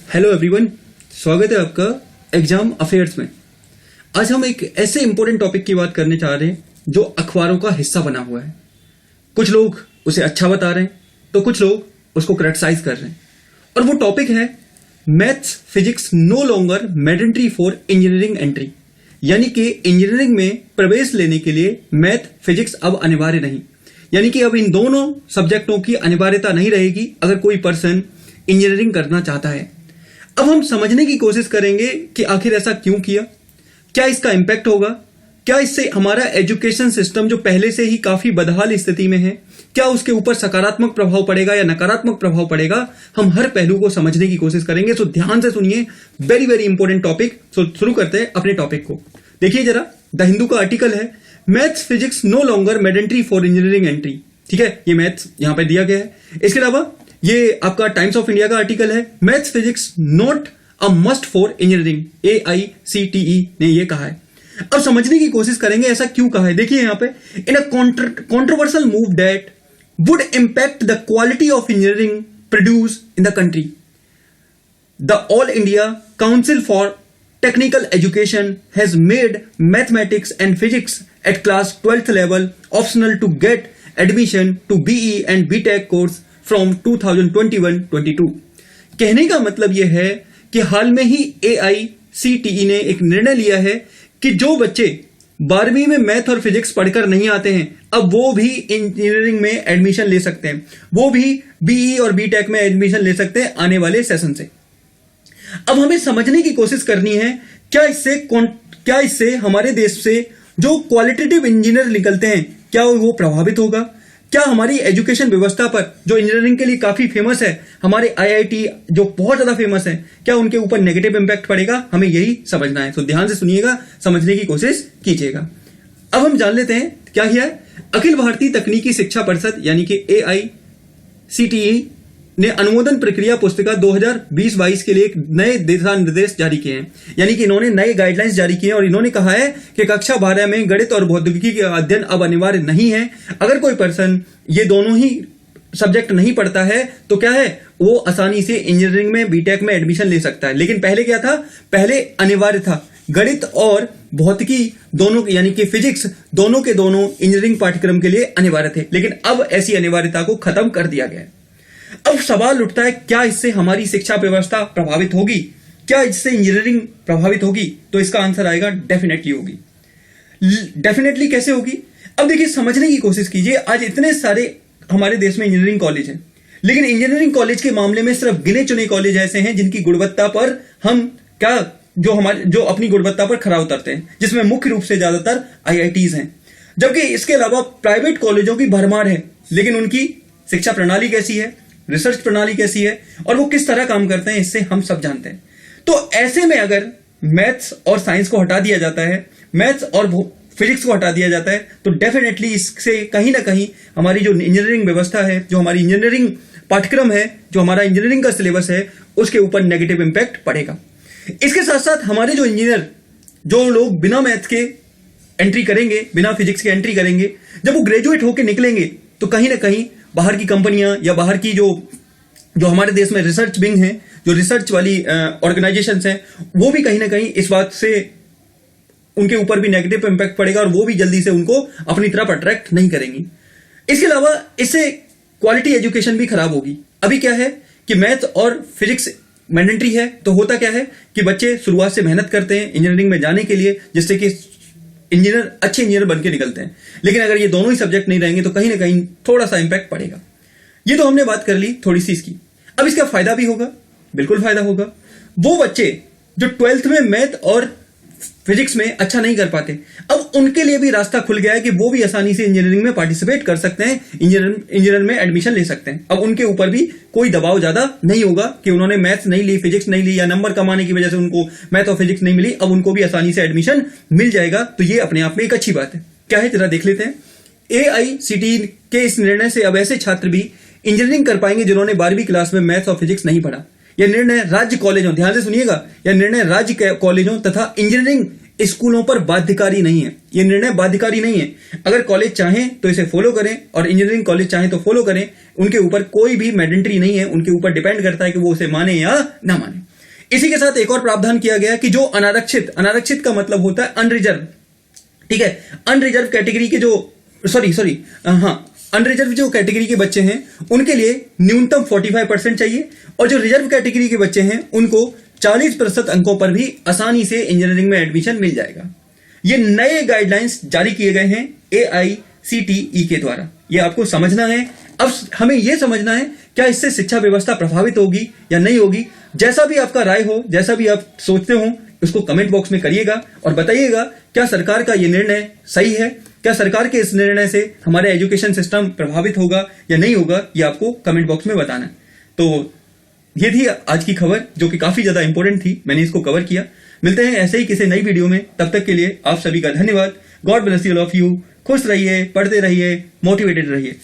Hello everyone, स्वागत है आपका एग्जाम अफेयर्स में। आज हम एक ऐसे इंपॉर्टेंट टॉपिक की बात करने चाह रहे हैं जो अखबारों का हिस्सा बना हुआ है। कुछ लोग उसे अच्छा बता रहे हैं तो कुछ लोग उसको क्रिटिसाइज कर रहे हैं, और वो टॉपिक है maths physics no longer mandatory for engineering entry. यानी कि इंजीनियरिंग में प्रवेश लेने के लिए मैथ फिजिक्स अब अनिवार्य नहीं, यानी कि अब इन दोनों सब्जेक्टों की अनिवार्यता नहीं रहेगी अगर कोई पर्सन इंजीनियरिंग करना चाहता है। अब हम समझने की कोशिश करेंगे कि आखिर ऐसा क्यों किया, क्या इसका इंपैक्ट होगा, क्या इससे हमारा एजुकेशन सिस्टम जो पहले से ही काफी बदहाल स्थिति में है, क्या उसके ऊपर सकारात्मक प्रभाव पड़ेगा या नकारात्मक प्रभाव पड़ेगा। हम हर पहलू को समझने की कोशिश करेंगे। सो ध्यान से सुनिए, वेरी वेरी इंपॉर्टेंट टॉपिक। सो शुरू करते हैं अपने टॉपिक को। देखिए जरा, द हिंदू का आर्टिकल है maths physics no longer mandatory for engineering entry. ठीक है, ये मैथ्स यहां पे दिया गया है। इसके अलावा ये आपका टाइम्स ऑफ इंडिया का आर्टिकल है maths physics not a must for engineering, AICTE ने ये कहा है। अब समझने की कोशिश करेंगे ऐसा क्यों कहा है। देखिए यहां पे, in a controversial move that would impact the quality of engineering produce in the country, the All India Council for Technical Education has made mathematics and physics at class 12th level optional to get admission to BE and BTech course from 2021-22। कहने का मतलब यह है कि हाल में ही AICTE ने एक निर्णय लिया है कि जो बच्चे 12वीं में मैथ और फिजिक्स पढ़कर नहीं आते हैं, अब वो भी इंजीनियरिंग में एडमिशन ले सकते हैं, वो भी BE और BTech में एडमिशन ले सकते हैं आने वाले सेशन से। अब हमें समझने की कोशिश करनी है क्या इससे हमारे देश से जो क्वालिटेटिव इंजीनियर निकलते हैं क्या वो प्रभावित होगा, क्या हमारी एजुकेशन व्यवस्था पर जो इंजीनियरिंग के लिए काफी फेमस है, हमारे IIT जो बहुत ज्यादा फेमस है, क्या उनके ऊपर नेगेटिव इंपैक्ट पड़ेगा। हमें यही समझना है। तो ध्यान से सुनिएगा, समझने की कोशिश कीजिएगा। अब हम जान लेते हैं क्या किया है। अखिल भारतीय तकनीकी शिक्षा परिषद यानी कि AICTE ने अनुमोदन प्रक्रिया पुस्तिका 2020-22 के लिए एक नए दिशा निर्देश जारी किए हैं, यानी कि इन्होंने नए गाइडलाइंस जारी किए हैं और इन्होंने कहा है कि कक्षा 12 में गणित और भौतिकी का अध्ययन अब अनिवार्य नहीं है। अगर कोई पर्सन ये दोनों ही सब्जेक्ट नहीं पढ़ता है तो क्या है, वो आसानी से इंजीनियरिंग में BTech में एडमिशन ले सकता है। लेकिन पहले क्या था, पहले अनिवार्य था। गणित और भौतिकी दोनों यानी कि फिजिक्स दोनों के दोनों इंजीनियरिंग पाठ्यक्रम के लिए अनिवार्य थे, लेकिन अब ऐसी अनिवार्यता को खत्म कर दिया गया है। अब सवाल उठता है, क्या इससे हमारी शिक्षा व्यवस्था प्रभावित होगी, क्या इससे इंजीनियरिंग प्रभावित होगी। तो इसका आंसर आएगा डेफिनेटली होगी। डेफिनेटली कैसे होगी, अब देखिए समझने की कोशिश कीजिए। आज इतने सारे हमारे देश में इंजीनियरिंग कॉलेज हैं, लेकिन इंजीनियरिंग कॉलेज के मामले में सिर्फ गिने चुने कॉलेज ऐसे हैं जिनकी गुणवत्ता पर हम जो अपनी गुणवत्ता पर खरा उतरते हैं, जिसमें मुख्य रूप से ज्यादातर IITs हैं। जबकि इसके अलावा प्राइवेट कॉलेजों की भरमार है, लेकिन उनकी शिक्षा प्रणाली कैसी है, रिसर्च प्रणाली कैसी है और वो किस तरह काम करते हैं, इससे हम सब जानते हैं। तो ऐसे में अगर मैथ्स और साइंस को हटा दिया जाता है, मैथ्स और फिजिक्स को हटा दिया जाता है, तो डेफिनेटली इससे कहीं ना कहीं हमारी जो इंजीनियरिंग व्यवस्था है, जो हमारी इंजीनियरिंग पाठ्यक्रम है, जो हमारा इंजीनियरिंग का सिलेबस है, उसके ऊपर नेगेटिव इंपैक्ट पड़ेगा। इसके साथ साथ हमारे जो इंजीनियर, जो लोग बिना मैथ्स के एंट्री करेंगे, बिना फिजिक्स के एंट्री करेंगे, जब वो ग्रेजुएट होकर निकलेंगे तो कहीं ना कहीं बाहर की कंपनियां या बाहर की जो हमारे देश में रिसर्च विंग है, जो रिसर्च वाली ऑर्गेनाइजेशंस हैं, वो भी कहीं ना कहीं इस बात से उनके ऊपर भी नेगेटिव इंपैक्ट पड़ेगा और वो भी जल्दी से उनको अपनी तरफ अट्रैक्ट नहीं करेंगी। इसके अलावा इससे क्वालिटी एजुकेशन भी खराब होगी। अभी क्या है कि मैथ और फिजिक्स मैंडेटरी है, तो होता क्या है कि बच्चे शुरुआत से मेहनत करते हैं इंजीनियरिंग में जाने के लिए, जिससे कि अच्छे इंजीनियर बन के निकलते हैं। लेकिन अगर ये दोनों ही सब्जेक्ट नहीं रहेंगे तो कहीं ना कहीं थोड़ा सा इंपैक्ट पड़ेगा। ये तो हमने बात कर ली थोड़ी सी इसकी। अब इसका फायदा भी होगा, बिल्कुल फायदा होगा। वो बच्चे जो 12th में मैथ और फिजिक्स में अच्छा नहीं कर पाते, अब उनके लिए भी रास्ता खुल गया है कि वो भी आसानी से इंजीनियरिंग में पार्टिसिपेट कर सकते हैं, इंजीनियर में एडमिशन ले सकते हैं। अब उनके ऊपर भी कोई दबाव ज्यादा नहीं होगा कि उन्होंने मैथ्स नहीं ली, फिजिक्स नहीं ली, या नंबर कमाने की वजह से उनको मैथ और फिजिक्स नहीं मिली। अब उनको भी आसानी से एडमिशन मिल जाएगा। तो ये अपने आप में एक अच्छी बात है। क्या है जरा देख लेते हैं। AICTE के इस निर्णय से अब ऐसे छात्र भी इंजीनियरिंग कर पाएंगे जिन्होंने 12वीं क्लास में मैथ्स और फिजिक्स नहीं पढ़ा। यह निर्णय राज्य कॉलेजों, ध्यान से सुनिएगा, यह निर्णय राज्य कॉलेजों तथा इंजीनियरिंग स्कूलों पर बाध्यकारी नहीं है। यह निर्णय बाध्यकारी नहीं है। अगर कॉलेज चाहें तो इसे फॉलो करें और इंजीनियरिंग कॉलेज चाहें तो फॉलो करें। उनके ऊपर कोई भी मैंडेटरी नहीं है, उनके ऊपर डिपेंड करता है कि वो उसे माने या ना माने। इसी के साथ एक और प्रावधान किया गया कि जो अनारक्षित का मतलब होता है अनरिजर्व, ठीक है, अनरिजर्व कैटेगरी के जो अनरिजर्व जो कैटेगरी के बच्चे हैं उनके लिए न्यूनतम 45% चाहिए, और जो रिजर्व कैटेगरी के बच्चे हैं उनको 40% अंकों पर भी आसानी से इंजीनियरिंग में एडमिशन मिल जाएगा। ये नए गाइडलाइंस जारी किए गए हैं AICTE के द्वारा, ये आपको समझना है। अब हमें यह समझना है क्या इससे शिक्षा व्यवस्था प्रभावित होगी या नहीं होगी। जैसा भी आपका राय हो, जैसा भी आप सोचते हो, उसको कमेंट बॉक्स में करिएगा और बताइएगा क्या सरकार का यह निर्णय सही है, क्या सरकार के इस निर्णय से हमारे एजुकेशन सिस्टम प्रभावित होगा या नहीं होगा, ये आपको कमेंट बॉक्स में बताना है। तो ये थी आज की खबर जो कि काफी ज्यादा इंपॉर्टेंट थी, मैंने इसको कवर किया। मिलते हैं ऐसे ही किसी नई वीडियो में, तब तक के लिए आप सभी का धन्यवाद। God bless you all of you. खुश रहिए, पढ़ते रहिए, मोटिवेटेड रहिए।